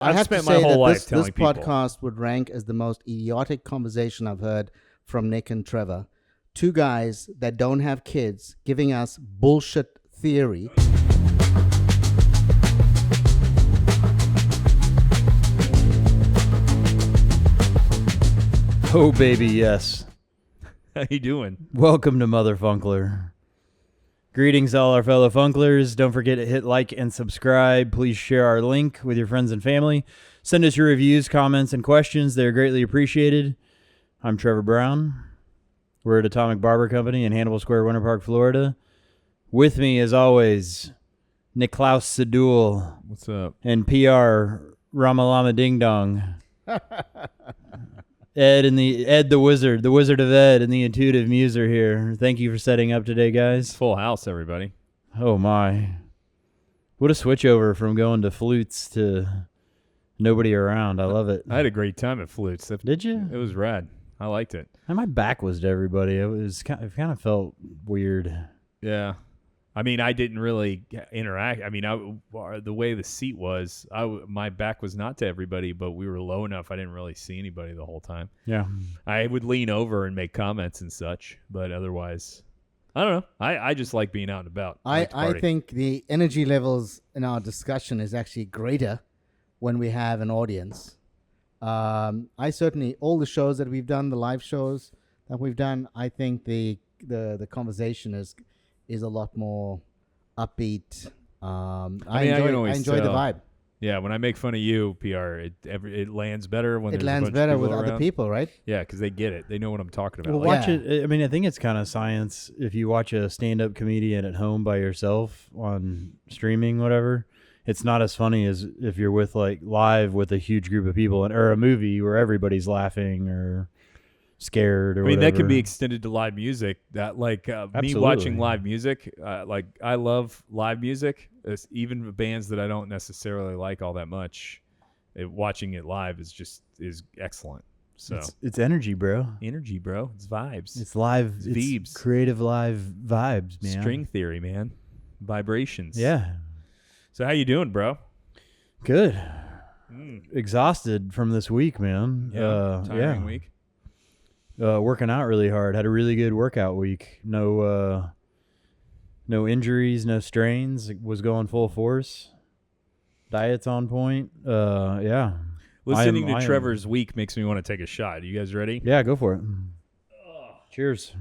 I have to spent my say whole that life this telling people. podcast would rank as the most idiotic conversation I've heard from Nick and Trevor. Two guys that don't have kids giving us bullshit theory. Oh, baby, yes. How you doing? Welcome to Motherfunkler. Greetings, all our fellow Funklers. Don't forget to hit like and subscribe. Please share our link with your friends and family. Send us your reviews, comments, and questions. They're greatly appreciated. I'm Trevor Brown. We're at Atomic Barber Company in Hannibal Square, Winter Park, Florida. With me, as always, Niklaus Sadul What's up? and PR Ramalama Ding Dong. Ed the Wizard of Ed and the Intuitive Muser here. Thank you for setting up today, guys. Full house, everybody. Oh my. What a switch over from going to flutes to nobody around. I love it. I had a great time at Flutes. Did you? It was rad. I liked it. And my back was to everybody. It kind of felt weird. Yeah. I mean, I didn't really interact. I mean, the way the seat was, my back was not to everybody, but we were low enough. I didn't really see anybody the whole time. Yeah. I would lean over and make comments and such, but otherwise, I don't know. I just like being out and about. I think the energy levels in our discussion is actually greater when we have an audience. I certainly, all the shows that we've done, the live shows that we've done, I think the conversation is a lot more upbeat. I enjoy the vibe. Yeah, when I make fun of you, PR, it lands better when it there's lands a bunch better of with people other around. people, right? Yeah, because they get it. They know what I'm talking about. Well, watch it. I mean, I think it's kind of science. If you watch a stand-up comedian at home by yourself on streaming, whatever, it's not as funny as if you're with live with a huge group of people, or a movie where everybody's laughing or scared or whatever. that can be extended to live music. That me watching live music, I love live music. Even bands that I don't necessarily like all that much, watching it live is excellent. So it's energy, bro. Energy, bro. It's vibes. It's live. It's It's vibes. creative live vibes, man. String theory, man. Vibrations. Yeah. So how you doing, bro? Good. Exhausted from this week, man. Tiring week. Working out really hard. Had a really good workout week. No injuries, no strains. Was going full force. Diet's on point. Yeah. Listening to Trevor's week makes me want to take a shot. You guys ready? Yeah, go for it. Cheers.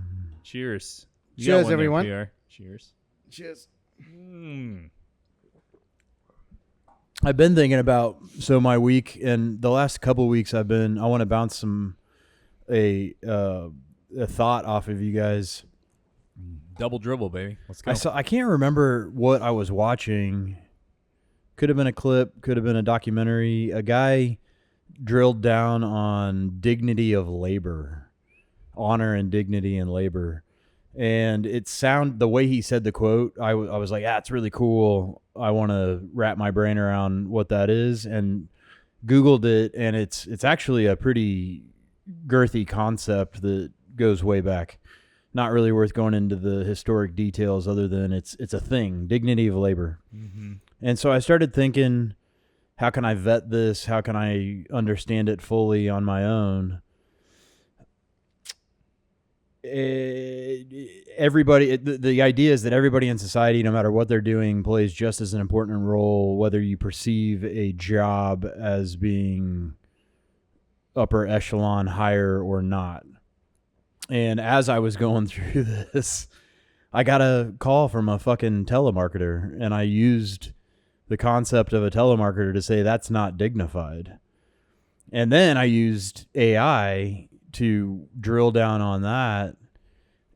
Cheers. You Cheers, got one there, everyone. PR. Cheers. Cheers. I've been thinking about my week, and the last couple weeks I want to bounce a thought off of you guys. Double dribble, baby. Let's go. I can't remember what I was watching. Could have been a clip, could have been a documentary. A guy drilled down on dignity of labor, honor and dignity in labor. And the way he said the quote, I was like, it's really cool. I want to wrap my brain around what that is, and Googled it, and it's actually a pretty girthy concept that goes way back. Not really worth going into the historic details other than it's a thing, dignity of labor. Mm-hmm. And so I started thinking, how can I vet this? How can I understand it fully on my own? Everybody, the idea is that everybody in society, no matter what they're doing, plays just as an important role, whether you perceive a job as being upper echelon, higher or not. And as I was going through this, I got a call from a fucking telemarketer, and I used the concept of a telemarketer to say that's not dignified. And then I used AI to drill down on that,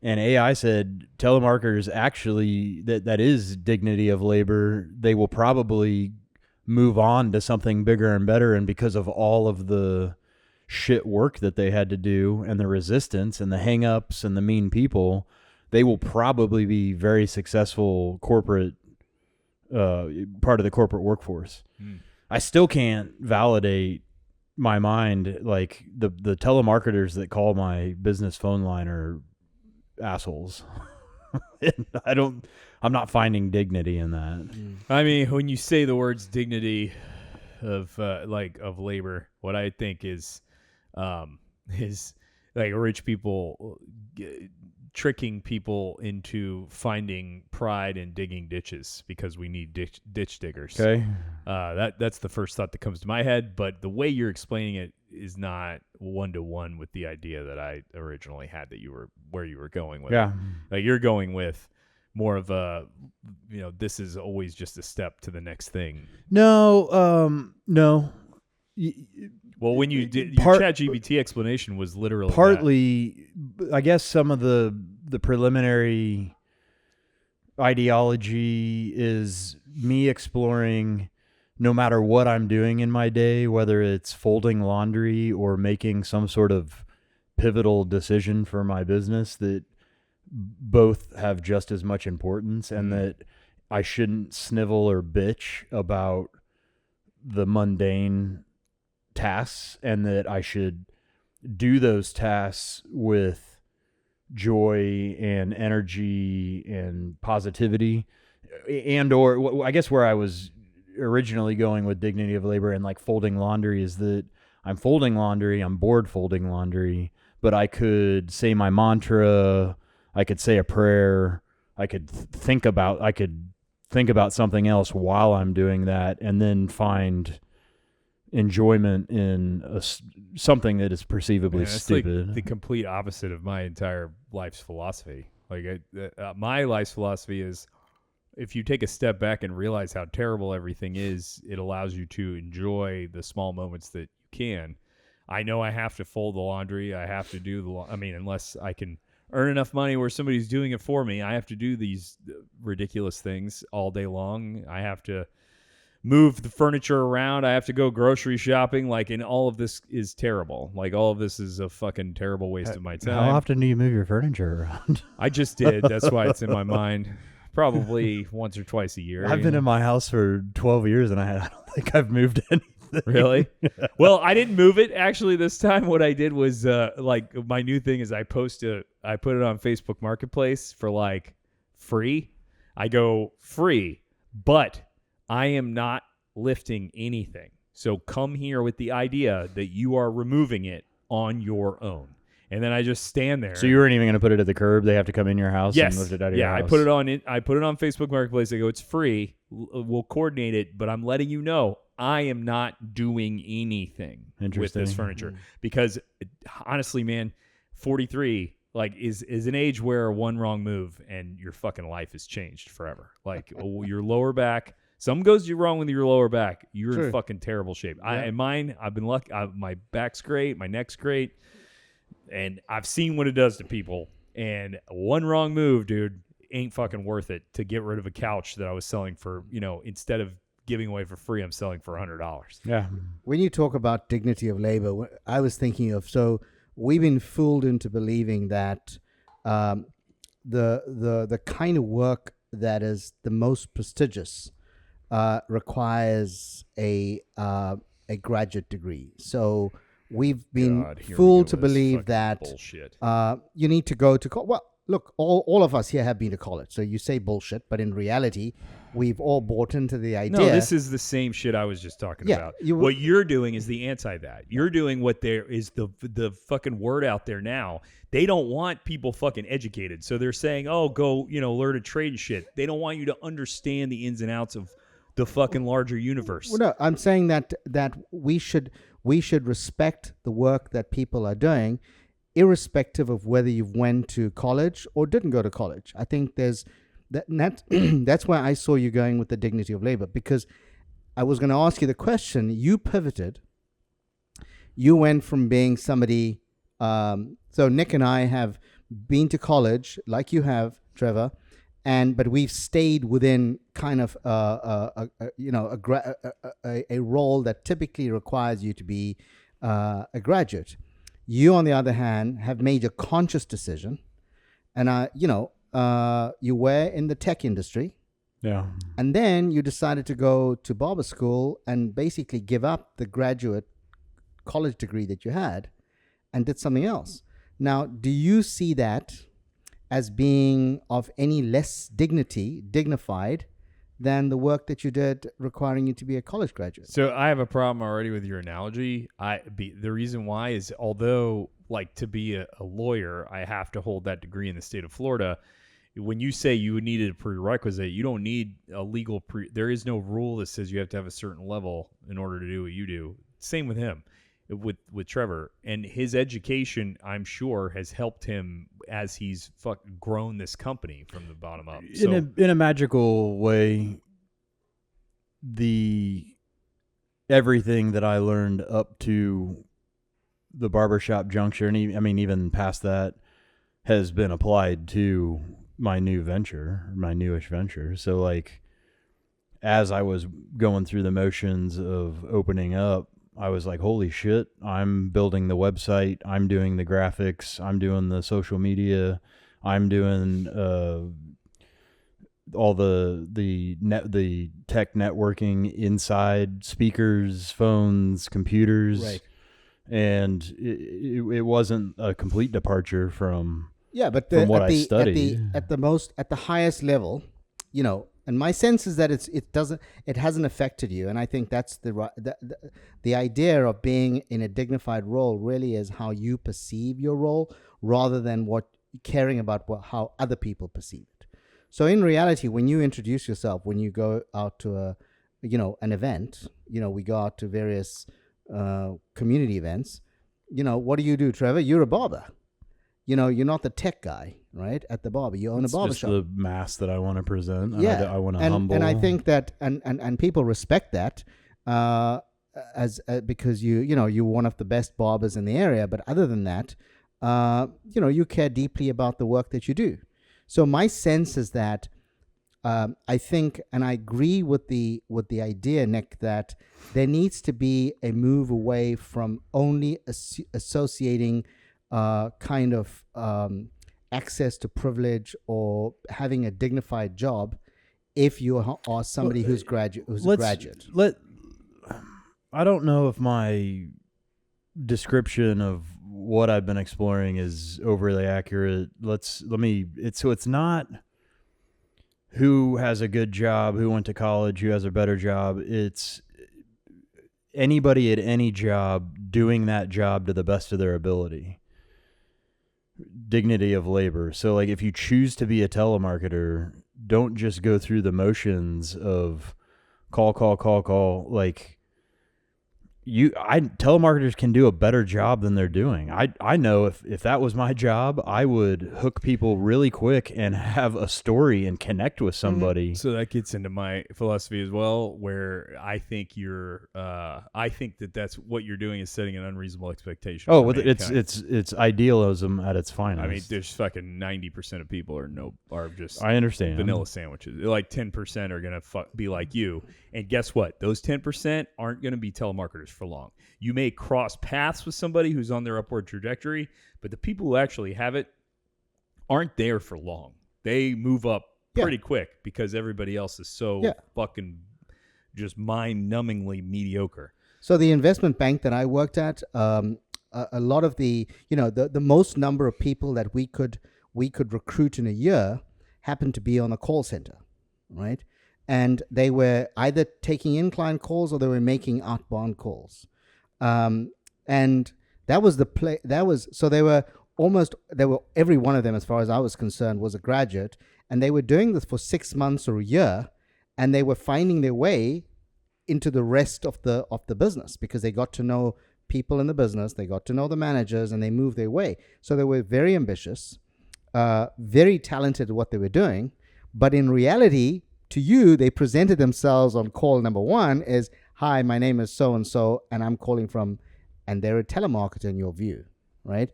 and AI said telemarketers actually, that is dignity of labor. They will probably move on to something bigger and better, and because of all of the shit work that they had to do and the resistance and the hang-ups and the mean people, they will probably be very successful corporate part of the corporate workforce. I still can't validate my mind, like the telemarketers that call my business phone line are assholes. I'm not finding dignity in that. I mean, when you say the words dignity, of labor. What I think is like rich people tricking people into finding pride in digging ditches because we need ditch diggers. Okay. That's the first thought that comes to my head, but the way you're explaining it is not one-to-one with the idea that I originally had that where you were going with Yeah. it. Like you're going with more of a, this is always just a step to the next thing. No. Well, when you did your ChatGPT explanation was literally partly, I guess some of the preliminary ideology is me exploring no matter what I'm doing in my day, whether it's folding laundry or making some sort of pivotal decision for my business, that both have just as much importance, and that I shouldn't snivel or bitch about the mundane tasks, and that I should do those tasks with joy and energy and positivity. And or I guess where I was originally going with dignity of labor and like folding laundry is that I'm folding laundry, I'm bored folding laundry, but I could say my mantra, I could say a prayer, I could think about something else while I'm doing that, and then find enjoyment in something that is perceivably stupid. Like the complete opposite of my entire life's philosophy. Like my life's philosophy is, if you take a step back and realize how terrible everything is, it allows you to enjoy the small moments that you can. I know I have to fold the laundry. I have to do unless I can earn enough money where somebody's doing it for me, I have to do these ridiculous things all day long. I have to move the furniture around. I have to go grocery shopping. And all of this is terrible. All of this is a fucking terrible waste of my time. How often do you move your furniture around? I just did. That's why it's in my mind. Probably once or twice a year. I've been in my house for 12 years and I don't think I've moved anything. Really? Well, I didn't move it actually this time. What I did was my new thing is I put it on Facebook Marketplace for free. I go free, but I am not lifting anything. So come here with the idea that you are removing it on your own. And then I just stand there. So you weren't even going to put it at the curb? They have to come in your house and lift it out of your house? Yeah, I put it on Facebook Marketplace. I go, it's free. We'll coordinate it, but I'm letting you know I am not doing anything with this furniture. Because honestly, man, 43 is an age where one wrong move and your fucking life is changed forever. Your lower back, something goes wrong with your lower back, you're in fucking terrible shape. Yeah. I've been lucky. My back's great, my neck's great. And I've seen what it does to people. And one wrong move, dude, ain't fucking worth it to get rid of a couch that I was selling for, instead of giving away for free, I'm selling for $100. Yeah. When you talk about dignity of labor, I was thinking of, so we've been fooled into believing that the kind of work that is the most prestigious requires a graduate degree. So we've been fooled to believe that you need to go to college. Well, look, all of us here have been to college. So you say bullshit, but in reality, we've all bought into the idea. No, this is the same shit I was just talking about. What you're doing is the anti that. You're doing what there is the fucking word out there now. They don't want people fucking educated. So they're saying, oh, go, learn a trade and shit. They don't want you to understand the ins and outs of the fucking larger universe. Well, no, I'm saying that we should respect the work that people are doing, irrespective of whether you went to college or didn't go to college. I think there's that's why I saw you going with the dignity of labor, because I was going to ask you the question. You pivoted. You went from being somebody. So Nick and I have been to college, like you have, Trevor, but we've stayed within kind of a role that typically requires you to be a graduate. You, on the other hand, have made a conscious decision, and you were in the tech industry. Yeah. And then you decided to go to barber school and basically give up the graduate college degree that you had and did something else. Now, do you see that as being of any less dignified than the work that you did requiring you to be a college graduate. So I have a problem already with your analogy. The reason why is, although like to be a lawyer, I have to hold that degree in the state of Florida. When you say you needed a prerequisite, you don't need a legal there is no rule that says you have to have a certain level in order to do what you do. Same with him, with Trevor. And his education, I'm sure, has helped him as he's grown this company from the bottom up. So, in a magical way, everything that I learned up to the barbershop juncture, and even past that, has been applied to my newish venture. So like, as I was going through the motions of opening up, I was like, holy shit, I'm building the website, I'm doing the graphics, I'm doing the social media, I'm doing all the tech networking inside, speakers, phones, computers. Right. And it wasn't a complete departure from but from what I studied. At the highest level, and my sense is that it hasn't affected you, and I think that's the idea of being in a dignified role really is how you perceive your role rather than caring about how other people perceive it. So in reality, when you introduce yourself, when you go out to an event, we go out to various community events, what do, Trevor? You're a barber. You're not the tech guy, right? At the barber, you own a barber shop. It's the mask that I want to present. Yeah, I want to humble. And I think that, and people respect that, because you're one of the best barbers in the area. But other than that, you care deeply about the work that you do. So my sense is that I think, and I agree with the idea, Nick, that there needs to be a move away from only associating access to privilege or having a dignified job if you are somebody who's a graduate. I don't know if my description of what I've been exploring is overly accurate. It's not who has a good job, who went to college, who has a better job. It's anybody at any job doing that job to the best of their ability. Dignity of labor. So like, if you choose to be a telemarketer, don't just go through the motions of call. Like, telemarketers can do a better job than they're doing. I know if that was my job, I would hook people really quick and have a story and connect with somebody. So that gets into my philosophy as well, where I think I think that's what you're doing is setting an unreasonable expectation. Oh, it's idealism at its finest. I mean, there's fucking 90% of people are just I understand vanilla sandwiches. Like 10% are gonna be like you, and guess what? Those 10% aren't gonna be telemarketers for long. You may cross paths with somebody who's on their upward trajectory, but the people who actually have it aren't there for long. They move up pretty quick because everybody else is so fucking just mind-numbingly mediocre. So the investment bank that I worked at, a lot of the most number of people that we could recruit in a year happened to be on a call center, right? And they were either taking in client calls or they were making outbound calls. And that was every one of them, as far as I was concerned, was a graduate. And they were doing this for 6 months or a year, and they were finding their way into the rest of the business because they got to know people in the business, they got to know the managers, and they moved their way. So they were very ambitious, very talented at what they were doing. But in reality, to you, they presented themselves on call number one as, hi, my name is so-and-so, and I'm calling from, and they're a telemarketer in your view, right?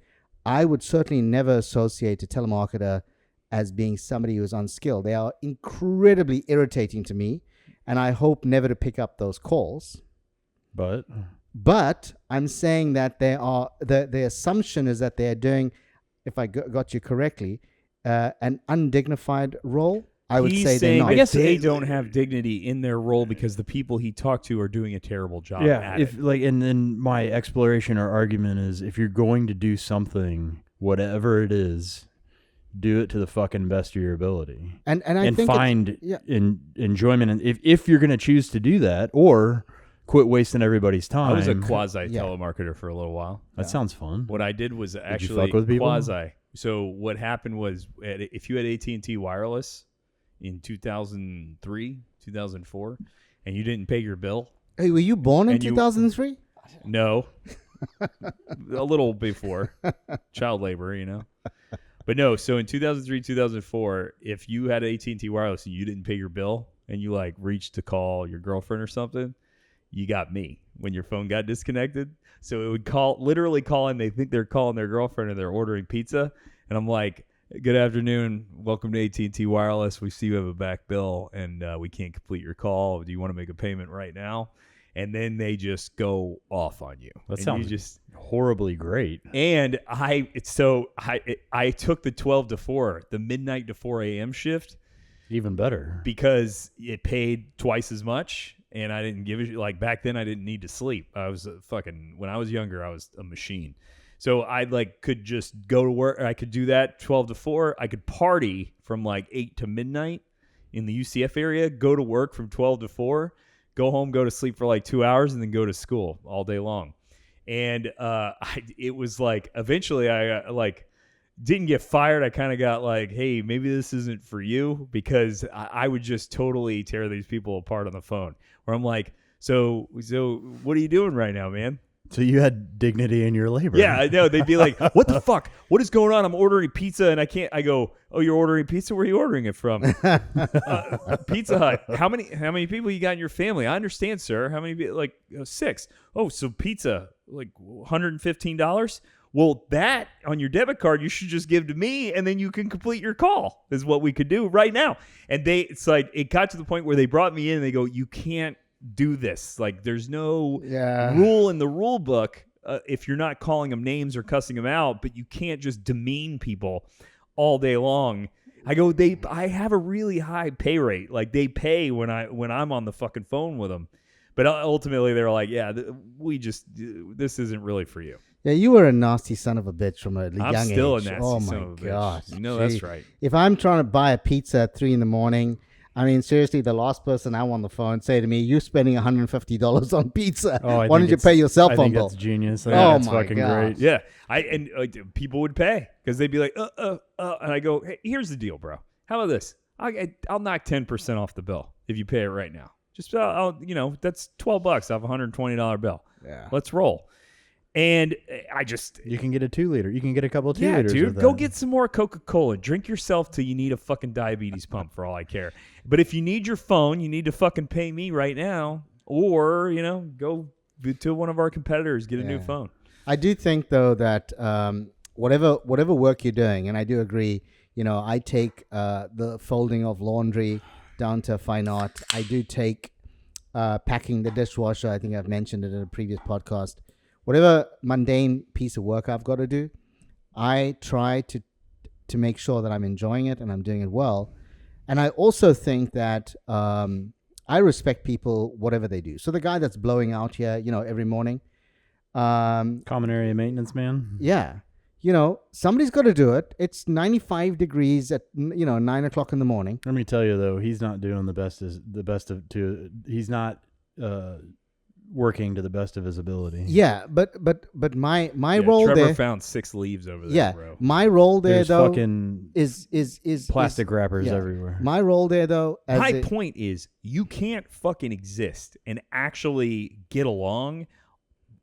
I would certainly never associate a telemarketer as being somebody who's unskilled. They are incredibly irritating to me, and I hope never to pick up those calls. But I'm saying that the assumption is that they're doing, if I got you correctly, an undignified role. I would say they're not. I guess they don't have dignity in their role because the people he talked to are doing a terrible job at it. And then my exploration or argument is, if you're going to do something, whatever it is, do it to the fucking best of your ability, and I think find enjoyment. And if you're going to choose to do that, or quit wasting everybody's time. I was a quasi telemarketer for a little while. That sounds fun. What I did was actually fuck with people? quasi. So what happened was, if you had AT&T wireless in 2003, 2004, and you didn't pay your bill. Hey, were you born in 2003? No. A little before. Child labor, But no, so in 2003, 2004, if you had AT&T wireless and you didn't pay your bill and you reached to call your girlfriend or something, you got me when your phone got disconnected. So it would literally call in. They think they're calling their girlfriend and they're ordering pizza. And I'm like, good afternoon. Welcome to AT&T Wireless. We see you have a back bill and we can't complete your call. Do you want to make a payment right now? And then they just go off on you. That sounds just horribly great. And I took the 12 to 4, the midnight to 4 a.m. shift. Even better. Because it paid twice as much. And I didn't give a back then I didn't need to sleep. I was when I was younger, I was a machine. So I could just go to work. I could do that 12 to 4. I could party from 8 to midnight in the UCF area, go to work from 12 to 4, go home, go to sleep for 2 hours, and then go to school all day long. And it was eventually I didn't get fired. I kind of got hey, maybe this isn't for you, because I would just totally tear these people apart on the phone. Where I'm like, so what are you doing right now, man? So you had dignity in your labor. Yeah, I know. They'd be like, what the fuck? What is going on? I'm ordering pizza and I can't. I go, oh, you're ordering pizza? Where are you ordering it from? Pizza Hut. How many people you got in your family? I understand, sir. How many? 6. Oh, so pizza, $115? Well, that on your debit card, you should just give to me, and then you can complete your call, is what we could do right now. And it got to the point where they brought me in and they go, you can't do this. There's no rule in the rule book if you're not calling them names or cussing them out, but you can't just demean people all day long. I go, I have a really high pay rate. They pay when I'm on the fucking phone with them. But ultimately, they were like, yeah, this isn't really for you. Yeah, you were a nasty son of a bitch from a young age. I'm still a nasty son of a God. bitch. That's right. If I'm trying to buy a pizza at 3 a.m, I mean, seriously, the last person I on the phone say to me, "You're spending $150 on pizza. Why don't you pay your cell phone bill?" That's genius. That's fucking God. great. Yeah, people would pay because they'd be like, and I go, hey, here's the deal, bro. How about this? I'll knock 10% off the bill if you pay it right now. Just that's $12 off a $120 bill. Yeah, let's roll. And you can get a 2 liter. You can get a couple of 2 liters. Yeah, dude, go get some more Coca-Cola. Drink yourself till you need a fucking diabetes pump, for all I care. But if you need your phone, you need to fucking pay me right now, or go to one of our competitors, get a new phone. I do think though that whatever work you're doing, and I do agree. I take the folding of laundry down to fine art. I do take packing the dishwasher. I think I've mentioned it in a previous podcast. Whatever mundane piece of work I've got to do, I try to make sure that I'm enjoying it and I'm doing it well. And I also think that I respect people, whatever they do. So the guy that's blowing out here, every morning. Common area maintenance man. Yeah. Somebody's got to do it. It's 95 degrees at, 9 o'clock in the morning. Let me tell you, though, he's not doing he's not working to the best of his ability. Yeah, but my role Trevor there. found 6 leaves over there, bro. My role there, There's though, fucking is plastic wrappers everywhere. My role there, though, my point is, you can't fucking exist and actually get along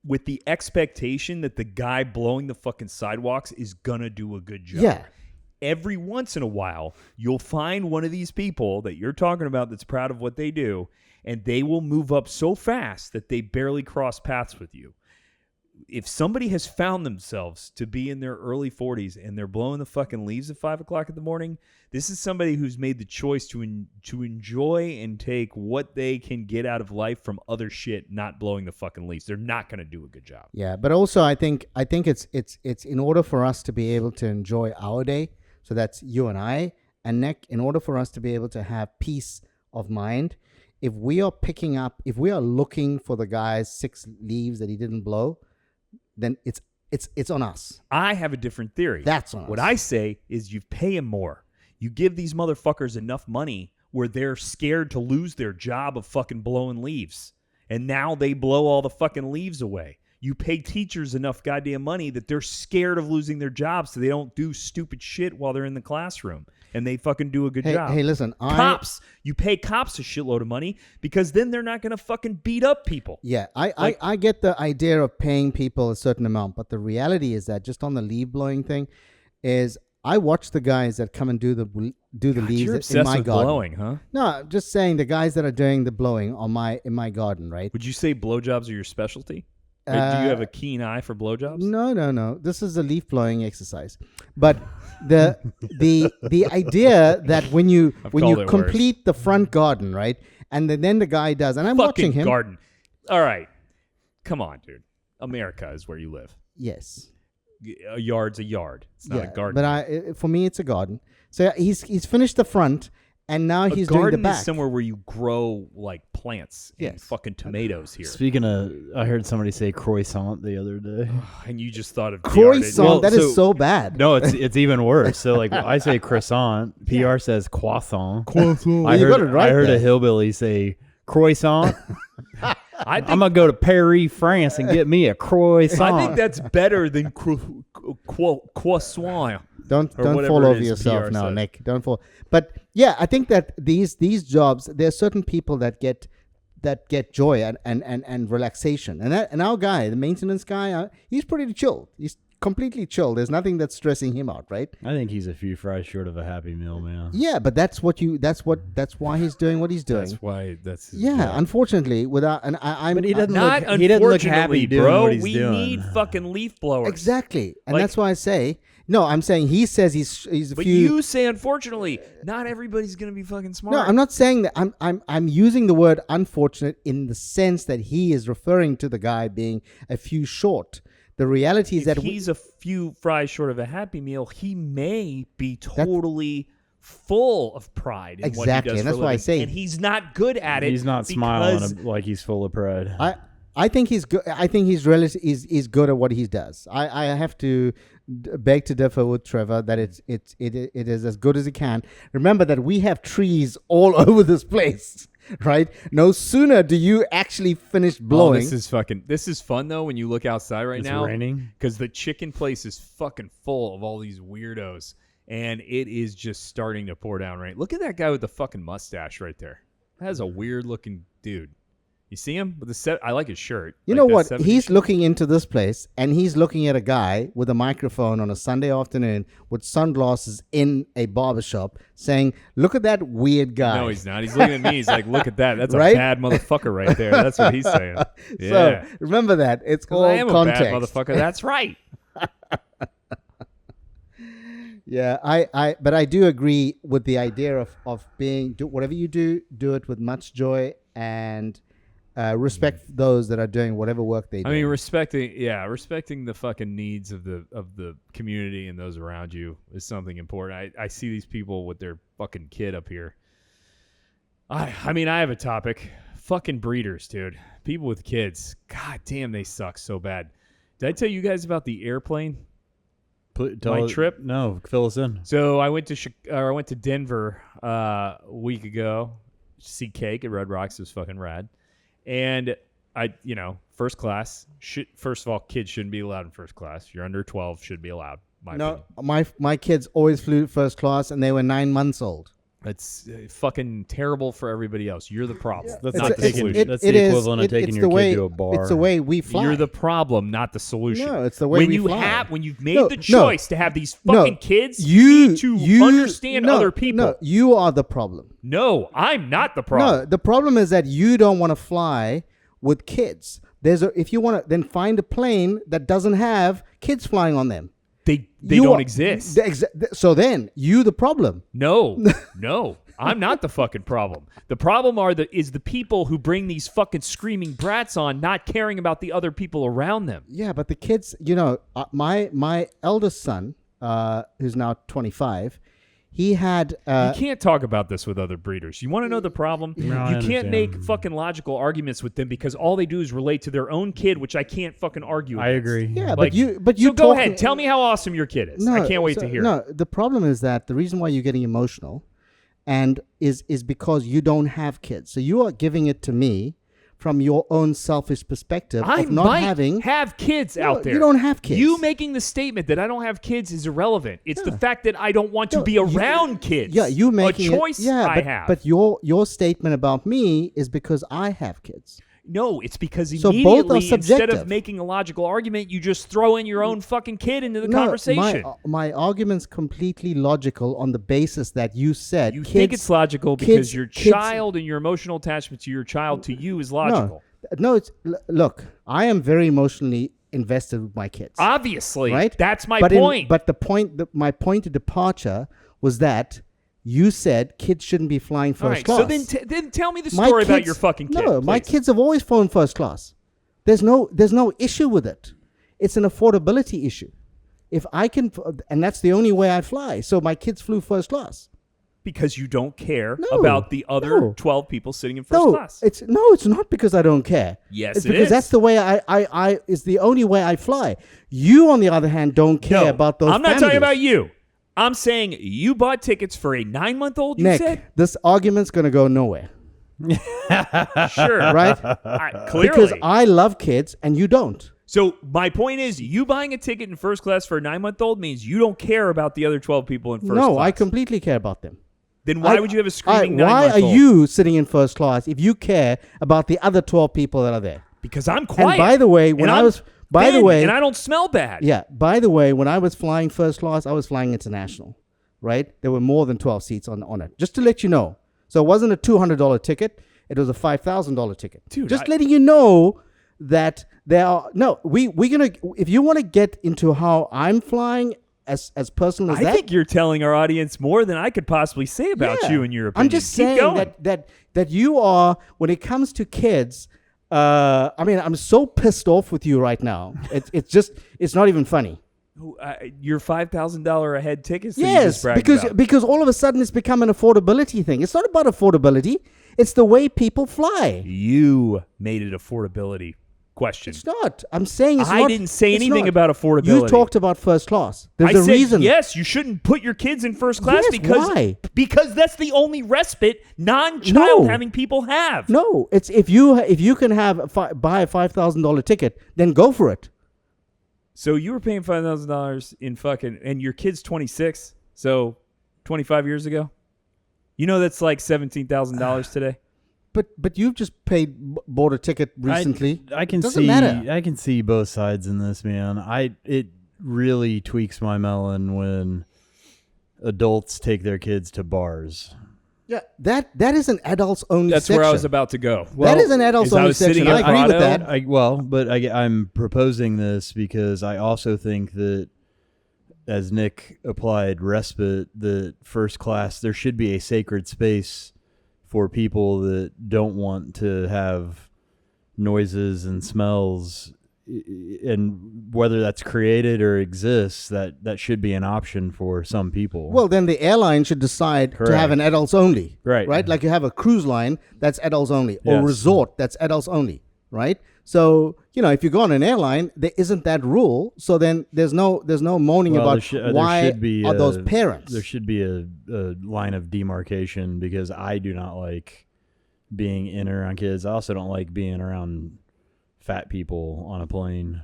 with the expectation that the guy blowing the fucking sidewalks is gonna do a good job. Yeah. Every once in a while, you'll find one of these people that you're talking about that's proud of what they do, and they will move up so fast that they barely cross paths with you. If somebody has found themselves to be in their early 40s and they're blowing the fucking leaves at 5 o'clock in the morning, this is somebody who's made the choice to enjoy and take what they can get out of life from other shit, not blowing the fucking leaves. They're not going to do a good job. Yeah, but also I think it's in order for us to be able to enjoy our day, so that's you and I, and Nick, in order for us to be able to have peace of mind, if we are looking for the guy's 6 leaves that he didn't blow, then it's it's on us. I have a different theory. That's on us. What I say is you pay them more. You give these motherfuckers enough money where they're scared to lose their job of fucking blowing leaves. And now they blow all the fucking leaves away. You pay teachers enough goddamn money that they're scared of losing their jobs so they don't do stupid shit while they're in the classroom. And they fucking do a good job. Hey, listen. Cops. You pay cops a shitload of money because then they're not going to fucking beat up people. Yeah, I get the idea of paying people a certain amount. But the reality is that just on the leaf blowing thing is I watch the guys that come and do the leaves You're in obsessed my with garden. blowing, huh? No, I'm just saying the guys that are doing the blowing in my garden, right? Would you say blowjobs are your specialty? Or do you have a keen eye for blowjobs? No. This is a leaf blowing exercise. But the idea that when you complete the front garden, right, and then the guy does, and I'm watching him. Garden. All right, come on, dude. America is where you live. Yes. A yard's a yard. It's not a garden. But for me, it's a garden. So he's finished the front. And now he's doing the garden back. is somewhere where you grow like plants and fucking tomatoes here. Speaking of, I heard somebody say croissant the other day. And you just thought of croissant. That is so bad. No, it's even worse. So like I say croissant, PR says croissant. Croissant. I heard a hillbilly say croissant. I'm gonna go to Paris, France, and get me a croissant. I think that's better than croissant. Don't fall over yourself now, Nick. Don't fall. But yeah, I think that these jobs, there are certain people that get joy and relaxation. And our guy, the maintenance guy, he's pretty chill. He's completely chill. There's nothing that's stressing him out, right? I think he's a few fries short of a Happy Meal, man. Yeah, but that's why he's doing what he's doing. That's his yeah. job. Unfortunately, But he doesn't not look. He doesn't look happy doing bro. what he's we doing. need fucking leaf blowers. Exactly, and that's why I say. No, I'm saying he says he's a but few. You say unfortunately, not everybody's gonna be fucking smart. No, I'm not saying that. I'm using the word unfortunate in the sense that he is referring to the guy being a few short. The reality is that he's a few fries short of a Happy Meal. He may be totally full of pride in what he does and that's for a why I living, say and he's not good at it. He's not smiling like he's full of pride. I think he's good. I think he's good at what he does. I have to beg to differ with Trevor that it is as good as it can. Remember that we have trees all over this place, right? No sooner do you actually finish blowing. This is fun though when you look outside right now. It's raining because the chicken place is fucking full of all these weirdos, and it is just starting to pour down rain. Look at that guy with the fucking mustache right there. That's a weird looking dude. You see him with the set? I like his shirt. You know what? He's looking into this place, and he's looking at a guy with a microphone on a Sunday afternoon with sunglasses in a barbershop, saying, "Look at that weird guy." No, he's not. He's looking at me. He's like, "Look at that. That's right? a bad motherfucker right there." That's what he's saying. Yeah. So remember that. It's all I am context. a bad motherfucker. That's right. Yeah, but I do agree with the idea of being whatever you do it with much joy and. Respect those that are doing whatever work they do. I mean, respecting the fucking needs of the community and those around you is something important. I see these people with their fucking kid up here. I mean, I have a topic. Fucking breeders, dude. People with kids. God damn, they suck so bad. Did I tell you guys about the airplane? My trip? No, fill us in. So I went to Denver a week ago to see Cake at Red Rocks. It was fucking rad. And first class. First of all, kids shouldn't be allowed in first class. If you're under 12, should be allowed. My kids always flew first class, and they were 9 months old. It's fucking terrible for everybody else. You're the problem. That's not the solution. That's the equivalent of taking your kid to a bar. It's the way we fly. You're the problem, not the solution. No, it's the way we fly. When you've made the choice to have these fucking kids, you need to understand other people. No, you are the problem. No, I'm not the problem. No, the problem is that you don't want to fly with kids. If you want to, then find a plane that doesn't have kids flying on them. They don't exist. So then, you the problem. No, I'm not the fucking problem. The problem is the people who bring these fucking screaming brats on, not caring about the other people around them. Yeah, but the kids, my eldest son, who's now 25, He had. You can't talk about this with other breeders. You want to know the problem? No, I you can't understand. make fucking logical arguments with them because all they do is relate to their own kid, which I can't fucking argue I against. agree. Yeah, Like, but you So go ahead. Tell me how awesome your kid is. I can't wait to hear. No, the problem is that the reason why you're getting emotional, and is because you don't have kids. So you are giving it to me from your own selfish perspective I of not might having. have kids out there. You don't have kids. You making the statement that I don't have kids is irrelevant. It's the fact that I don't want to be around kids. Yeah, you making a choice I have. But your statement about me is because I have kids. No, it's because So both are immediately, instead subjective. of making a logical argument, you just throw in your own fucking kid into the conversation. My argument's completely logical on the basis that you said You kids, think it's logical because your kids- child and your emotional attachment to your child to you is logical. No, look, I am very emotionally invested with my kids. Obviously, right? That's my but point. My point of departure was that you said kids shouldn't be flying first All right, class. so then tell me the My story about kids- your fucking kid. No, my please. kids have always flown first class. There's no issue with it. It's an affordability issue. If I can, and that's the only way I fly. So my kids flew first class. Because you don't care No, about the other no. 12 people sitting in first No, class. it's not because I don't care. Yes, it's it because is. that's the way I is the only way I fly. You, on the other hand, don't care No, about those. I'm not talking families. about you. I'm saying you bought tickets for a 9-month-old, you Nick, said? this argument's going to go nowhere, Sure. right? Clearly. Because I love kids and you don't. So my point is, you buying a ticket in first class for a 9-month-old means you don't care about the other 12 people in first class. No, I completely care about them. Then why would you have a screaming Why 9-month-old? are you sitting in first class if you care about the other 12 people that are there? Because I'm quiet. And by the way, when And I I'm was, by the thin, way, and I don't smell bad. yeah, by the way, when I was flying first class, I was flying international, right? There were more than 12 seats on it. Just to let you know. So it wasn't a $200 ticket. It was a $5,000 ticket. Dude, just letting you know that there are, no, we're going to, if you want to get into how I'm flying as personal as I that. think you're telling our audience more than I could possibly say about Yeah. you and your opinion. I'm just Keep saying going. that you are, when it comes to kids, I mean, I'm so pissed off with you right now. It's not even funny. Your $5,000 a head tickets. That you just Yes, bragged about. because all of a sudden it's become an affordability thing. It's not about affordability. It's the way people fly. You made it affordability question. It's not. I'm saying it's I not. didn't say it's anything not. about affordability. You talked about first class. There's I a said, reason. yes, you shouldn't put your kids in first class Yes, why? because that's the only respite non-child No. having people have. No, it's if you can buy a $5,000 ticket, then go for it. So you were paying $5,000 in fucking, and your kid's 26. So 25 years ago, you know that's like $17,000 today. But you've just bought a ticket recently. I can Doesn't see. matter. I can see both sides in this, man. It really tweaks my melon when adults take their kids to bars. Yeah, that is an adults only. That's section. where I was about to go. That is an adults as I only was sitting section. I at agree with Prado, that. I'm proposing this because I also think that, as Nick applied respite, the first class, there should be a sacred space for people that don't want to have noises and smells, and whether that's created or exists, that should be an option for some people. Well, then the airline should decide to Correct. have an adults only. Right. Right? Like you have a cruise line that's adults only, or Yes. resort that's adults only, right? So, if you go on an airline, there isn't that rule. So then there's no moaning Well, about why are those parents. There should be a line of demarcation, because I do not like being in and around kids. I also don't like being around fat people on a plane.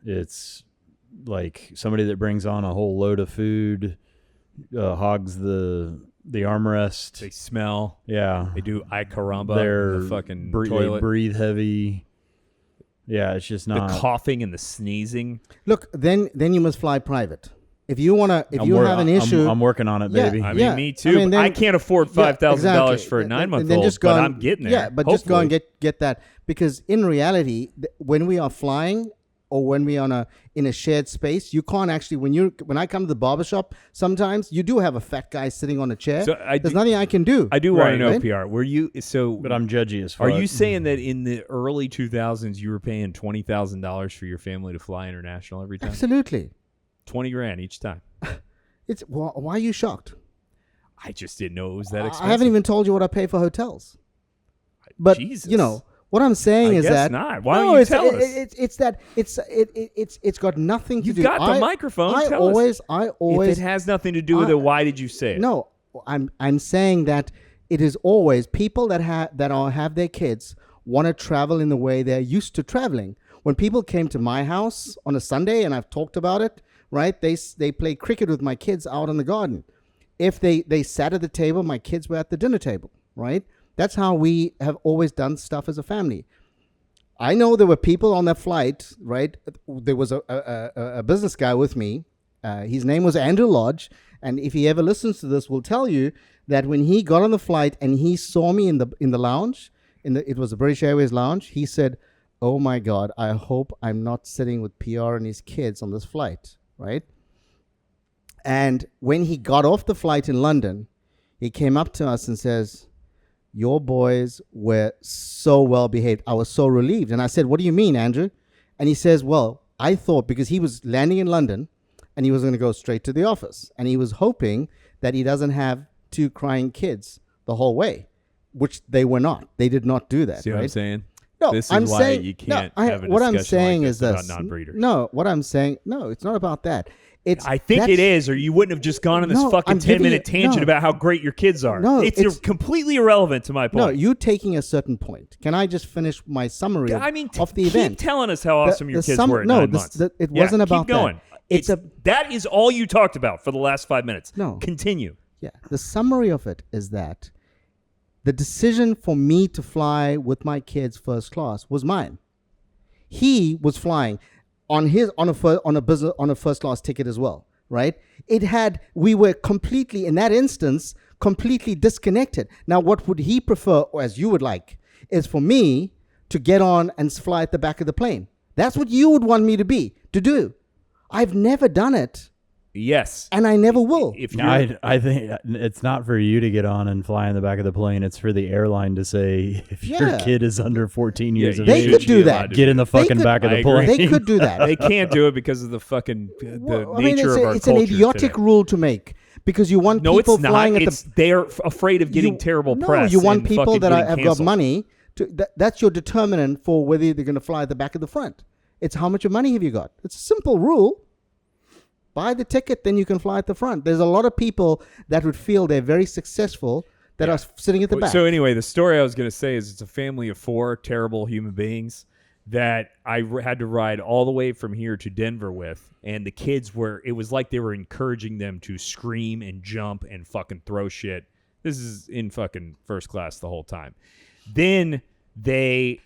It's like somebody that brings on a whole load of food, hogs the armrest. They smell. Yeah. They do ay caramba They're in the fucking they toilet. breathe heavy. Yeah, it's just The not. coughing and the sneezing. Look, then you must fly private. If you have an I'm- issue, I'm working on it, Yeah. baby. I mean, Yeah. me too. I mean, I can't afford $5,000 for a Then 9-month-old, just but go I'm getting there. Yeah, but just go and hopefully. get that, because in reality, when we are flying or when we are in a shared space, you can't actually. When I come to the barbershop, sometimes you do have a fat guy sitting on a chair. So There's nothing I can do. I do want to Right. know, Right? PR. Were you so? But I'm judgy as fuck. Are you saying that in the early 2000s you were paying $20,000 for your family to fly international every time? Absolutely. $20,000 each time. Why are you shocked? I just didn't know it was that expensive. I haven't even told you what I pay for hotels. But Jesus. you know what I'm saying is guess that not. Why don't you tell us? It's got nothing to You've do. got the microphone. I Tell always. If it has nothing to do with it, why did you say it? No, I'm saying that it is always people that have their kids want to travel in the way they're used to traveling. When people came to my house on a Sunday, and I've talked about it, right? They played cricket with my kids out in the garden. If they sat at the table, my kids were at the dinner table, right? That's how we have always done stuff as a family. I know there were people on that flight, right? There was a business guy with me. His name was Andrew Lodge. And if he ever listens to this, will tell you that when he got on the flight and he saw me in the lounge, it was the British Airways lounge, he said, "Oh my God, I hope I'm not sitting with PR and his kids on this flight," right? And when he got off the flight in London, he came up to us and says, "Your boys were so well behaved. I was so relieved." And I said, "What do you mean, Andrew?" And he says, "Well, I thought because he was landing in London and he was going to go straight to the office. And he was hoping that he doesn't have 2 crying kids the whole way," which they were not. They did not do that. See what right? I'm saying? No, this is I'm why saying, you can't no, have a what discussion I'm saying like is this this. about non-breeders. No, what I'm saying, no, it's not about that. I think it is, or you wouldn't have just gone on this fucking 10-minute tangent about how great your kids are. No, it's completely irrelevant to my point. No, you taking a certain point. Can I just finish my summary of the event? Keep telling us how awesome your kids were at 9 months. It wasn't about keep going. that. That is all you talked about for the last 5 minutes. No. Continue. Yeah, the summary of it is that the decision for me to fly with my kids first class was mine. He was flying on a first class ticket as well. Right? We were completely, in that instance, completely disconnected. Now, what would he prefer, or as you would like, is for me to get on and fly at the back of the plane. That's what you would want me to do. I've never done it. Yes. And I never will. I think it's not for you to get on and fly in the back of the plane. It's for the airline to say, if your kid is under 14 years of age, they could do that. Get in the fucking back of the plane. They could do that. They can't do it because of the fucking nature of our it's culture an idiotic today. rule to make because you want people flying at the... They're afraid of getting terrible press. No, you want people that have canceled. got money. That's your determinant for whether they're going to fly at the back of the front. It's how much money have you got. It's a simple rule. Buy the ticket, then you can fly at the front. There's a lot of people that would feel they're very successful that are sitting at the back. So anyway, the story I was going to say is it's a family of 4 terrible human beings that I had to ride all the way from here to Denver with, and the kids it was like they were encouraging them to scream and jump and fucking throw shit. This is in fucking first class the whole time. Then they...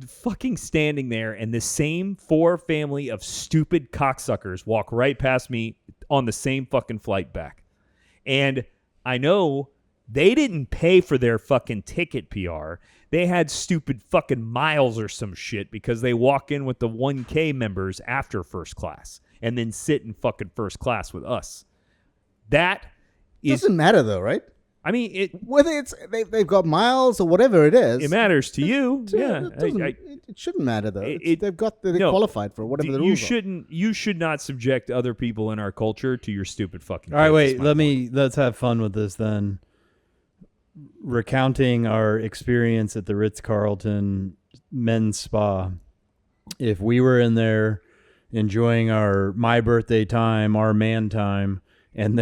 fucking standing there, and the same 4 family of stupid cocksuckers walk right past me on the same fucking flight back. And I know they didn't pay for their fucking ticket, PR. They had stupid fucking miles or some shit because they walk in with the 1K members after first class and then sit in fucking first class with us. That doesn't matter though, right? I mean, whether they've got miles or whatever it is, it matters to you. It shouldn't matter though. They've qualified for whatever the rules are. You should not subject other people in our culture to your stupid fucking. All right, wait. Let's have fun with this then. Recounting our experience at the Ritz-Carlton men's spa. If we were in there enjoying my birthday time, our man time, and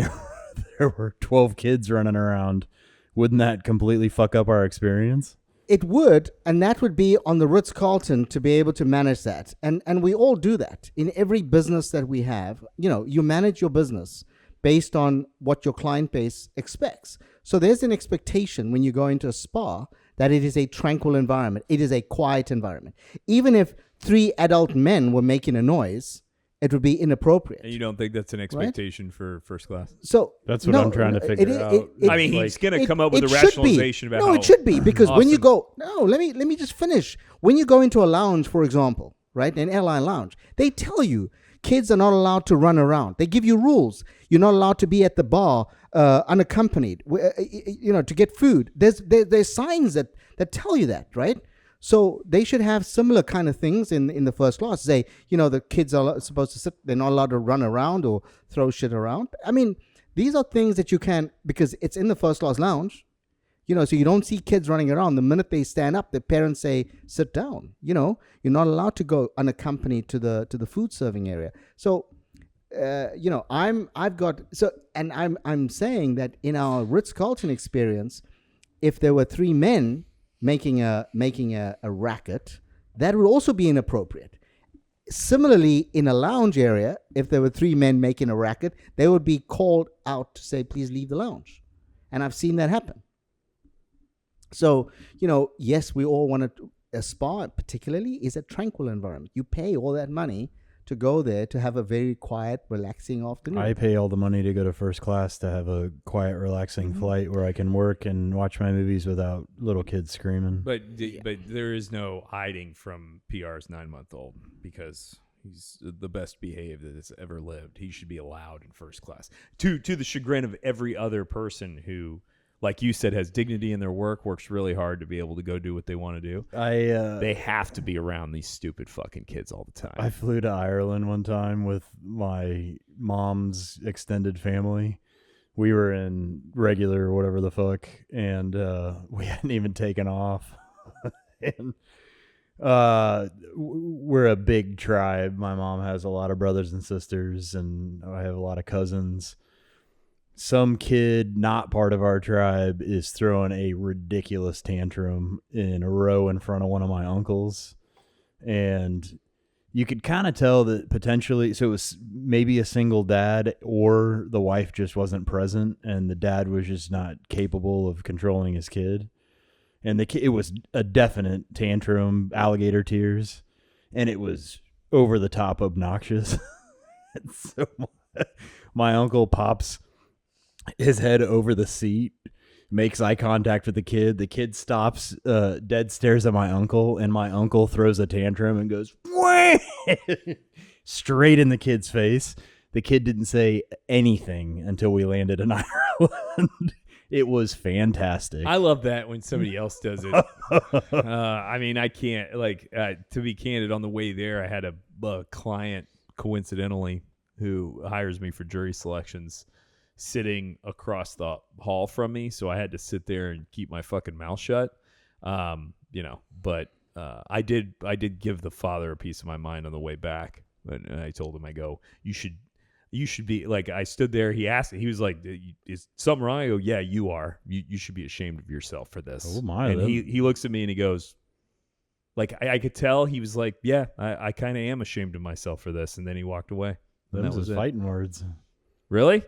there were 12 kids running around, wouldn't that completely fuck up our experience? It would, and that would be on the Ritz-Carlton to be able to manage that. And we all do that. In every business that we have, you manage your business based on what your client base expects. So there's an expectation when you go into a spa that it is a tranquil environment. It is a quiet environment. Even if 3 adult men were making a noise, it would be inappropriate. And you don't think that's an expectation for first class? So that's what I'm trying to figure out. I mean, he's going to come up with a rationalization about how it should be, because when you go... No, let me just finish. When you go into a lounge, for example, right, an airline lounge, they tell you kids are not allowed to run around. They give you rules. You're not allowed to be at the bar unaccompanied, to get food. There's signs that tell you that, right? So they should have similar kind of things in the first class. Say, the kids are supposed to sit. They're not allowed to run around or throw shit around. I mean, These are things that you can, because it's in the first class lounge, so you don't see kids running around. The minute they stand up, the parents say, sit down. You're not allowed to go unaccompanied to the food serving area. So, I'm saying that in our Ritz-Carlton experience, if there were 3 men making a racket, that would also be inappropriate. Similarly, in a lounge area, if there were 3 men making a racket, they would be called out to say, please leave the lounge. And I've seen that happen. So, yes, we all want to, a spa particularly is a tranquil environment. You pay all that money to go there to have a very quiet, relaxing afternoon. I pay all the money to go to first class to have a quiet, relaxing flight where I can work and watch my movies without little kids screaming. But there is no hiding from PR's 9-month-old because he's the best behaved that has ever lived. He should be allowed in first class to the chagrin of every other person who, like you said, has dignity in their work, works really hard to be able to go do what they want to do. They have to be around these stupid fucking kids all the time. I flew to Ireland one time with my mom's extended family. We were in regular whatever the fuck, and we hadn't even taken off. And we're a big tribe. My mom has a lot of brothers and sisters, and I have a lot of cousins. Some kid not part of our tribe is throwing a ridiculous tantrum in a row in front of one of my uncles. And you could kind of tell that potentially, so it was maybe a single dad or the wife just wasn't present and the dad was just not capable of controlling his kid. And it was a definite tantrum, alligator tears, and it was over the top obnoxious. And so my uncle pops his head over the seat, makes eye contact with the kid. The kid stops, dead stares at my uncle, and my uncle throws a tantrum and goes, "Wah!" straight in the kid's face. The kid didn't say anything until we landed in Ireland. It was fantastic. I love that when somebody else does it. I can't, to be candid, on the way there, I had a client, coincidentally, who hires me for jury selections, sitting across the hall from me, so I had to sit there and keep my fucking mouth shut. But I did give the father a piece of my mind on the way back. And I told him, I go, you should be, like, I stood there, he asked, he was like, is something wrong? I go, yeah, you are. You should be ashamed of yourself for this. Oh my. And he looks at me and he goes, like, I could tell he was like, yeah, I kind of am ashamed of myself for this. And then he walked away. Those was fighting words. Really?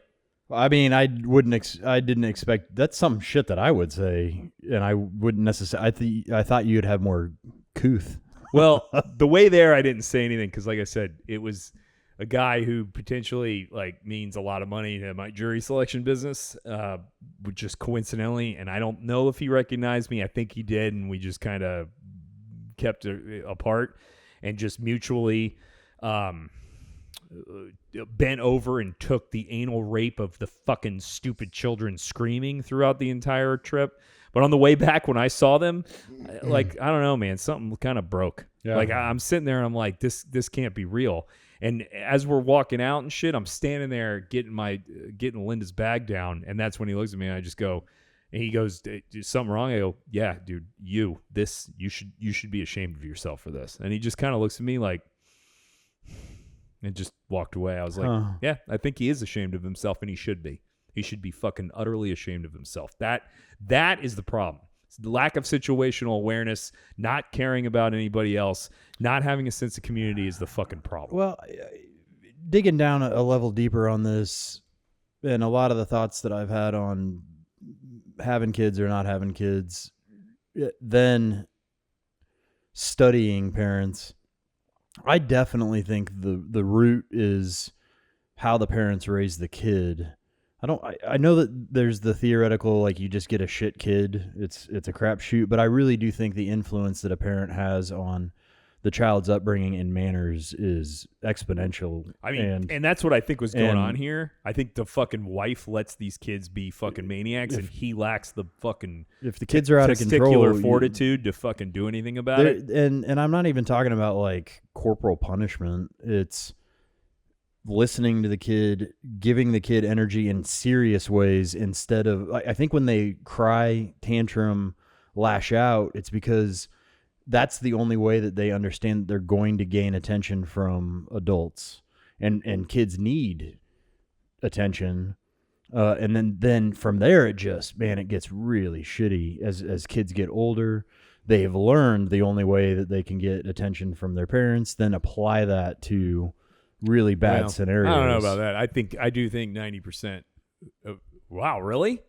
I mean, I didn't expect, that's some shit that I would say, and I wouldn't necessarily, I thought you'd have more couth. Well, the way there, I didn't say anything because, like I said, it was a guy who potentially, like, means a lot of money to my jury selection business, just coincidentally, and I don't know if he recognized me. I think he did, and we just kind of kept it apart and just mutually bent over and took the anal rape of the fucking stupid children screaming throughout the entire trip. But on the way back, when I saw them, like, I don't know, man, something kind of broke. Yeah. Like, I'm sitting there and I'm like, this can't be real. And as we're walking out and shit, I'm standing there getting Linda's bag down, and that's when he looks at me and I just go, and he goes, "Is something wrong?" I go, "Yeah, dude, you should be ashamed of yourself for this." And he just kind of looks at me like, and just walked away. I was like, yeah, I think he is ashamed of himself, and he should be. He should be fucking utterly ashamed of himself. That is the problem. It's the lack of situational awareness, not caring about anybody else, not having a sense of community is the fucking problem. Well, digging down a level deeper on this, and a lot of the thoughts that I've had on having kids or not having kids, then studying parents, I definitely think the root is how the parents raise the kid. I know that there's the theoretical, like, you just get a shit kid, it's a crapshoot, but I really do think the influence that a parent has on the child's upbringing and manners is exponential. I mean, and that's what I think was going on here. I think the fucking wife lets these kids be fucking maniacs, and he lacks the fucking, if the kids are out of control, testicular fortitude to fucking do anything about it. And I'm not even talking about, like, corporal punishment. It's listening to the kid, giving the kid energy in serious ways instead of, I think when they cry, tantrum, lash out, it's because that's the only way that they understand that they're going to gain attention from adults, and kids need attention. And then from there, it gets really shitty as kids get older. They've learned the only way that they can get attention from their parents, then apply that to really bad scenarios. I don't know about that. I do think 90%. Wow, really?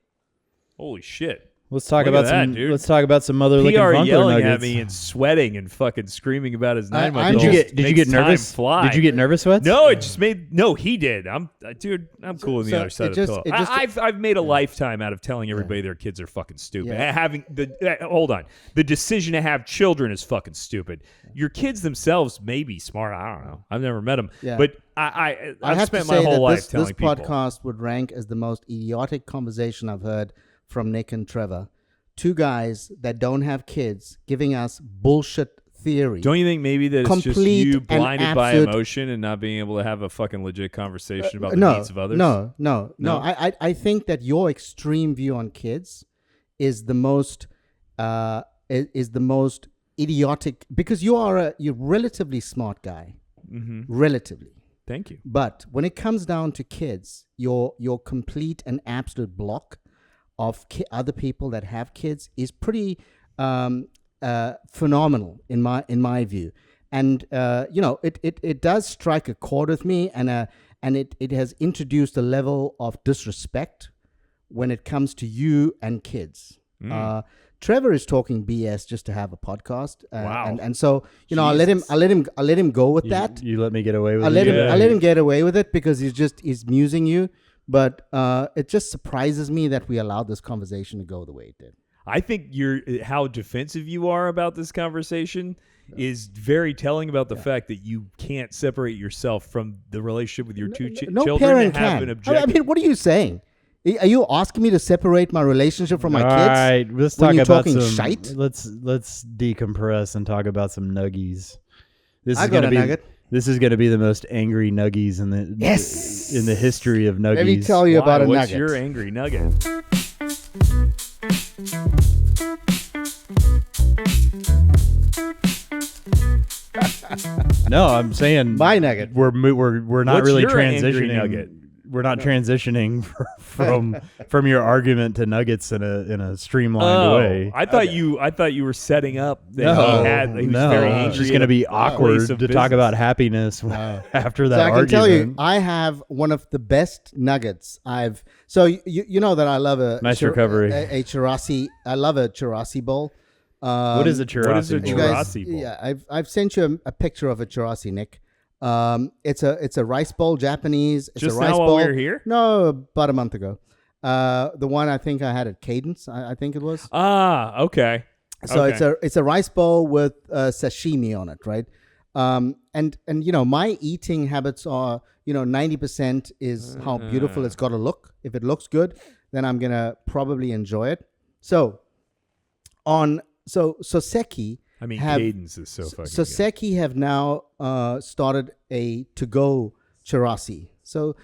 Holy shit. Let's talk about some mother-licking PR Funkler yelling Nuggets. at me and sweating and fucking screaming about his 9-month-old. Did you get nervous? Did you get nervous, Sweats? No, it just made. No, he did. I'm cool on the other side of the pillow. I've made a lifetime out of telling everybody their kids are fucking stupid. Yeah. Hold on, the decision to have children is fucking stupid. Your kids themselves may be smart. I don't know. I've never met them, but I've spent my whole life telling people. This podcast would rank as the most idiotic conversation I've heard from Nick and Trevor. Two guys that don't have kids giving us bullshit theory. Don't you think maybe that it's just Complete you blinded and by absolute- emotion and not being able to have a fucking legit conversation about the needs of others? No. No? I think that your extreme view on kids is the most idiotic, because you're relatively smart guy. Mm-hmm. Relatively. Thank you. But when it comes down to kids, your complete and absolute block of other people that have kids is pretty phenomenal in my view, and it does strike a chord with me, and it has introduced a level of disrespect when it comes to you and kids. Trevor is talking BS just to have a podcast. Wow. And so, I'll let him go with that. You let me get away with I it. let him get away with it because he's musing you. But it just surprises me that we allowed this conversation to go the way it did. I think how defensive you are about this conversation is very telling about the fact that you can't separate yourself from the relationship with your two No children parent and have can. an objective. I mean, what are you saying? Are you asking me to separate my relationship from my kids? All right, let's when talk you're about talking some. shite? Let's decompress and talk about some nuggies. I got a nugget. This is going to be the most angry nuggies in the history of nuggies. Let me tell you about a What's nugget. your angry nugget? No, I'm saying My nugget. We're not What's really your angry transitioning. nugget? We're not transitioning from your argument to nuggets in a streamlined way. I thought you were setting up that he was no, very it's angry. just going to be place awkward of to talk business. about happiness after that So I can argument. tell you, I have one of the best nuggets I've. So you know that I love a Nice recovery. A chirashi. I love a chirashi bowl. What is a chirashi? What is a bowl? You guys, chirashi bowl? yeah, I've sent you a picture of a chirashi, Nick. It's a rice bowl, Japanese. It's Just a rice now bowl. while we were here? No, about a month ago. The one I think I had at Cadence, I think it was. Okay. So Okay. it's a rice bowl with sashimi on it, right? And my eating habits are 90% is how beautiful it's got to look. If it looks good, then I'm gonna probably enjoy it. So Soseki. I mean, have- Cadence is so fucking good. Soseki have now started a to-go chirashi. So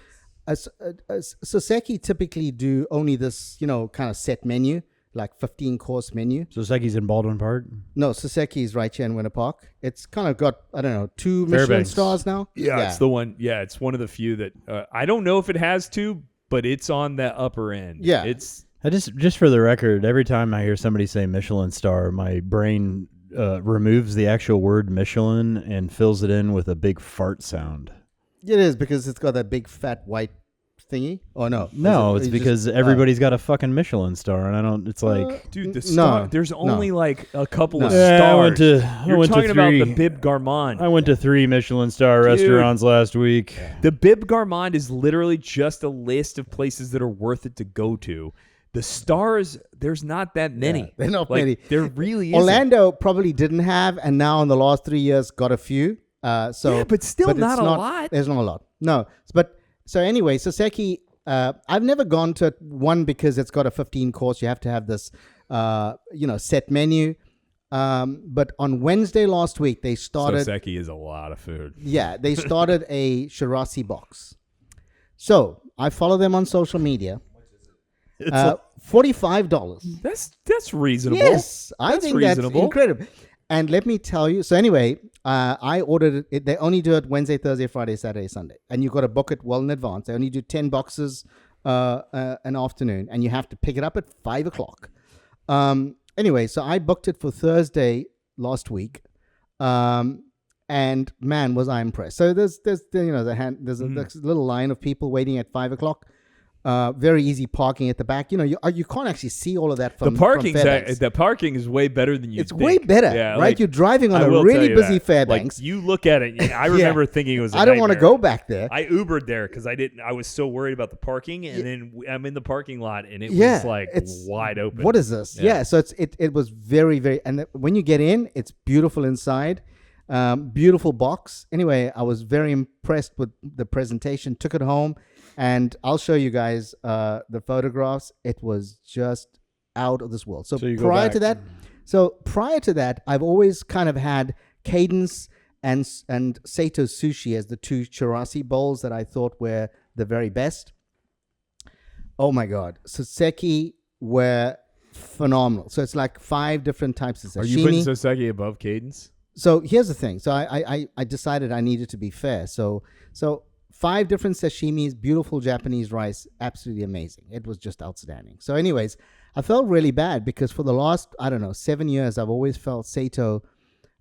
Soseki typically do only this, kind of set menu, like 15-course menu. Soseki's in Baldwin Park. No, Soseki is right here in Winter Park. It's kind of got, 2 Michelin Fairbanks. stars now. Yeah, it's the one. Yeah, it's one of the few that I don't know if it has to, but it's on the upper end. Yeah. It's I just for the record, every time I hear somebody say Michelin star, my brain removes the actual word Michelin and fills it in with a big fart sound. It is because it's got that big fat white thingy. Oh no, No, Is it's it because just- everybody's got a fucking Michelin star, and I don't. It's like dude. The No, star. There's no. only like a couple of Yeah, stars. I went You're to talking about three. the Bib Gourmand. I went to 3 Michelin star restaurants last week. The Bib Gourmand is literally just a list of places that are worth it to go to. The stars, there's not that many. Yeah, they're not like, many. There really isn't. Orlando probably didn't have, and now in the last 3 years got a few. Yeah, but still it's not a lot. There's not a lot. No, but so anyway, Soseki. I've never gone to one because it's got a 15 course. You have to have this, set menu. But on Wednesday last week, they started. Soseki is a lot of food. Yeah, they started a chirashi box. So I follow them on social media. It's $45. That's reasonable. Yes, I That's think reasonable. that's incredible. And let me tell you. So anyway, I ordered it. They only do it Wednesday, Thursday, Friday, Saturday, Sunday, and you got to book it well in advance. They only do 10 boxes an afternoon, and you have to pick it up at 5:00. Anyway, so I booked it for Thursday last week, and man, was I impressed. So there's a little line of people waiting at 5:00. Very easy parking at the back. You can't actually see all of that from the parking is way better than you It's think. way better, right? Like, You're driving on I a will really tell you busy that. Fairbanks. Like, you look at it. I remember thinking it was. I don't want to go back there. I Ubered there because I was so worried about the parking, and then I'm in the parking lot, and it was like wide open. What is this? Yeah, so it was very, very, and when you get in, it's beautiful inside. Beautiful box. Anyway, I was very impressed with the presentation. Took it home, and I'll show you guys the photographs. It was just out of this world. So prior to that, I've always kind of had Kadence and Saito sushi as the two chirashi bowls that I thought were the very best. Oh my God, Soseki were phenomenal. So it's like 5 different types of sashimi. Are you putting Soseki above Kadence? So here's the thing. So I decided I needed to be fair. So 5 different sashimis, beautiful Japanese rice, absolutely amazing. It was just outstanding. So anyways, I felt really bad because for the last, 7 years, I've always felt Saito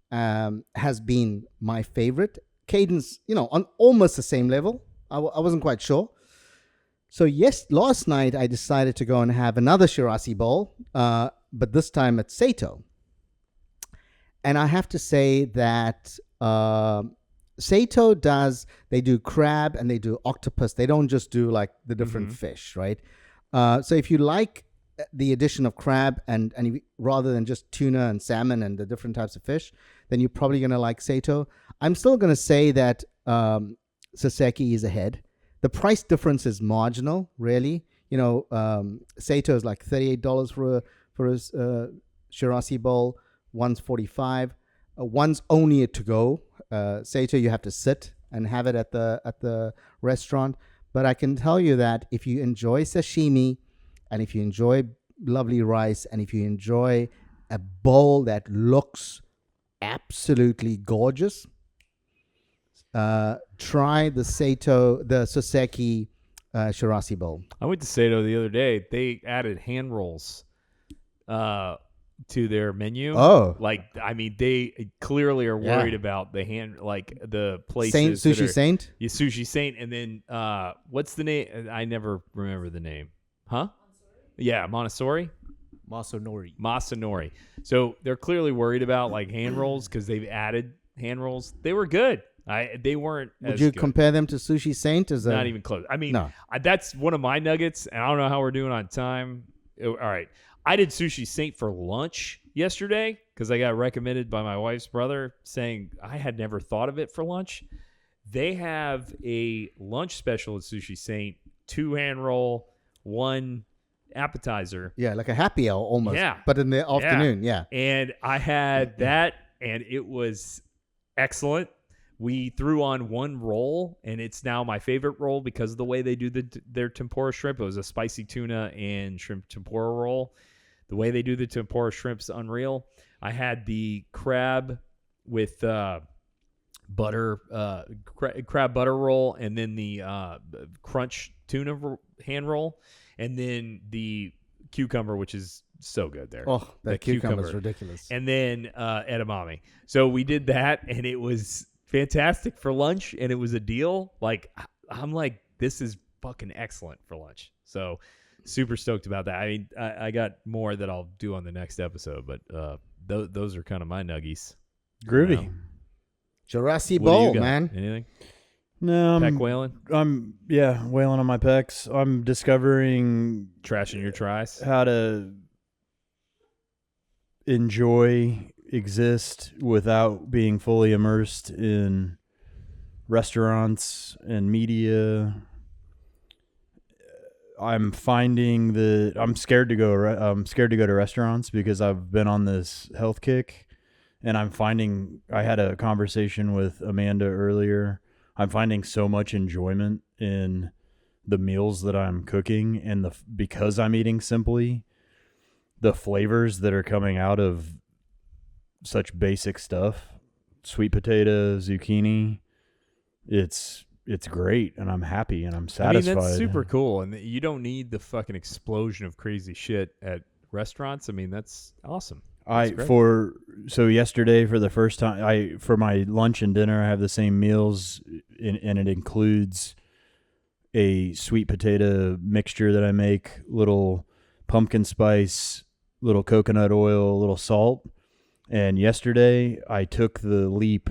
has been my favorite. Kadence, on almost the same level. I wasn't quite sure. So last night I decided to go and have another chirashi bowl, but this time at Saito. And I have to say that Saito they do crab and they do octopus. They don't just do like the different fish, right? So if you like the addition of crab and rather than just tuna and salmon and the different types of fish, then you're probably going to like Saito. I'm still going to say that Soseki is ahead. The price difference is marginal, really. Saito is like $38 for a chirashi bowl. One's $45. One's only a to-go. Saito, you have to sit and have it at the restaurant. But I can tell you that if you enjoy sashimi, and if you enjoy lovely rice, and if you enjoy a bowl that looks absolutely gorgeous, try the Soseki chirashi bowl. I went to Saito the other day. They added hand rolls to their menu. Oh, they clearly are worried about the the places. Sushi Saint? Yeah, Sushi Saint. And then what's the name? I never remember the name. Huh? Yeah, Montessori? Masanori. So they're clearly worried about like hand rolls because they've added hand rolls. They were good. They weren't. Would you compare them to Sushi Saint? Not even close. No. That's one of my nuggets, and I don't know how we're doing on time. All right. I did Sushi Saint for lunch yesterday because I got recommended by my wife's brother saying I had never thought of it for lunch. They have a lunch special at Sushi Saint, 2 hand roll, 1 appetizer. Yeah, like a happy hour almost. Yeah. But in the afternoon, yeah. And I had that, and it was excellent. We threw on 1 roll, and it's now my favorite roll because of the way they do their tempura shrimp. It was a spicy tuna and shrimp tempura roll. The way they do the tempura shrimp's unreal. I had the crab with butter, crab butter roll, and then the crunch tuna hand roll, and then the cucumber, which is so good there. Oh, that cucumber is ridiculous. And then edamame. So we did that, and it was fantastic for lunch, and it was a deal. Like, I'm like, this is fucking excellent for lunch. So super stoked about that. I mean, I got more that I'll do on the next episode, but those are kind of my nuggies. Groovy. Chirashi bowl, man. Anything? No, Peck whaling? I'm whaling on my pecs. I'm discovering Trashing your tries. how to enjoy, exist without being fully immersed in restaurants and media. I'm finding that I'm scared to go. I'm scared to go to restaurants because I've been on this health kick, and I'm finding. I had a conversation with Amanda earlier. I'm finding so much enjoyment in the meals that I'm cooking, and because I'm eating simply, the flavors that are coming out of such basic stuff, sweet potato, zucchini, it's great, and I'm happy, and I'm satisfied. I mean, that's super cool, and you don't need the fucking explosion of crazy shit at restaurants. I mean, that's awesome. So yesterday for the first time, for my lunch and dinner, I have the same meals, and it includes a sweet potato mixture that I make, little pumpkin spice, little coconut oil, little salt. And yesterday I took the leap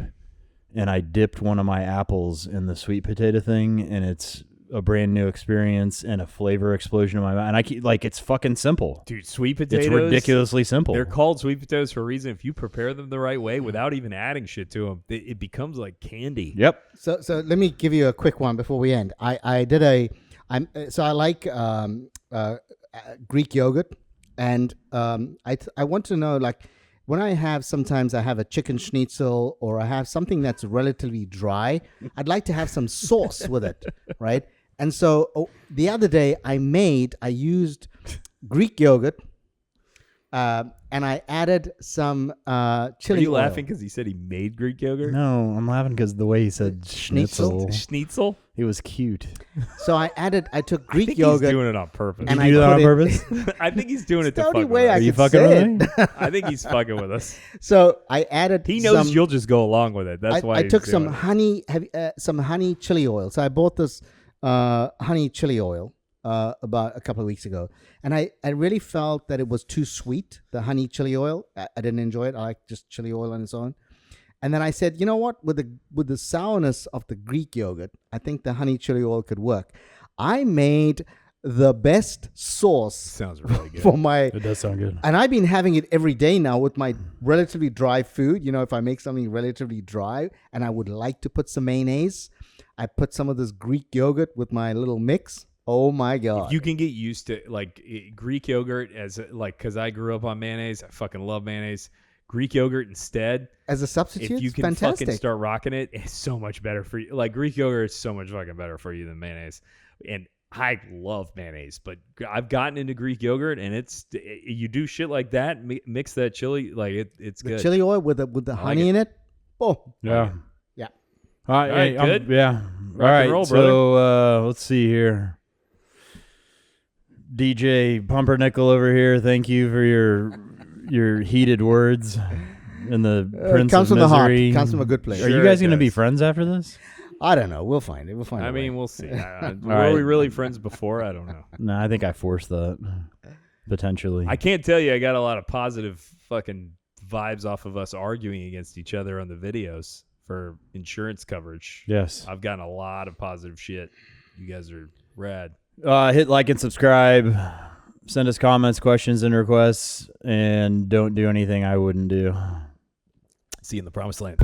and I dipped one of my apples in the sweet potato thing, and it's a brand new experience and a flavor explosion in my mouth. And I keep, it's fucking simple. Dude, sweet potatoes. It's ridiculously simple. They're called sweet potatoes for a reason. If you prepare them the right way without even adding shit to them, it becomes like candy. Yep. So let me give you a quick one before we end. I like Greek yogurt, and I want to know, like, when sometimes I have a chicken schnitzel or I have something that's relatively dry, I'd like to have some sauce with it, right? And so the other day I used Greek yogurt, and I added some chili Are you oil. laughing because he said he made Greek yogurt? No, I'm laughing because the way he said schnitzel. Schnitzel? It was cute. So I took Greek I think yogurt. he's doing it on purpose. And Did you do that on purpose? I think he's doing it to the only fuck way with I us. Are you could fucking say with it. me? I think he's fucking with us. So I added. He knows some, you'll just go along with it. That's why I he's took doing some honey chili oil. So I bought this honey chili oil about a couple of weeks ago, and I really felt that it was too sweet. The honey chili oil, I didn't enjoy it. I like just chili oil on its own. And then I said, you know what? With the sourness of the Greek yogurt, I think the honey chili oil could work. I made the best sauce. Sounds really good. For my. It does sound good. And I've been having it every day now with my relatively dry food. You know, if I make something relatively dry and I would like to put some mayonnaise, I put some of this Greek yogurt with my little mix. Oh my God. If you can get used to Greek yogurt because I grew up on mayonnaise. I fucking love mayonnaise. Greek yogurt instead. As a substitute, if you can fantastic. fucking start rocking it, it's so much better for you. Like Greek yogurt is so much fucking better for you than mayonnaise. And I love mayonnaise, but I've gotten into Greek yogurt, and you do shit like that, mix that chili, it's the good. Chili oil with the honey in it. Oh Yeah. Yeah. All right, good. Yeah. Rock All right. and roll, So let's see here. DJ Pumpernickel over here. Thank you for your heated words and the Prince comes of from the heart. Misery. Comes from a good place. Are you Sure guys it going to be does. friends after this? I don't know. We'll find it. We'll find it. I mean, we'll see. Were right. we really friends before? I don't know. No, I think I forced that. Potentially. I can't tell you. I got a lot of positive fucking vibes off of us arguing against each other on the videos for insurance coverage. Yes. I've gotten a lot of positive shit. You guys are rad. Hit like and subscribe. Send us comments, questions, and requests. And don't do anything I wouldn't do. See you in the promised land.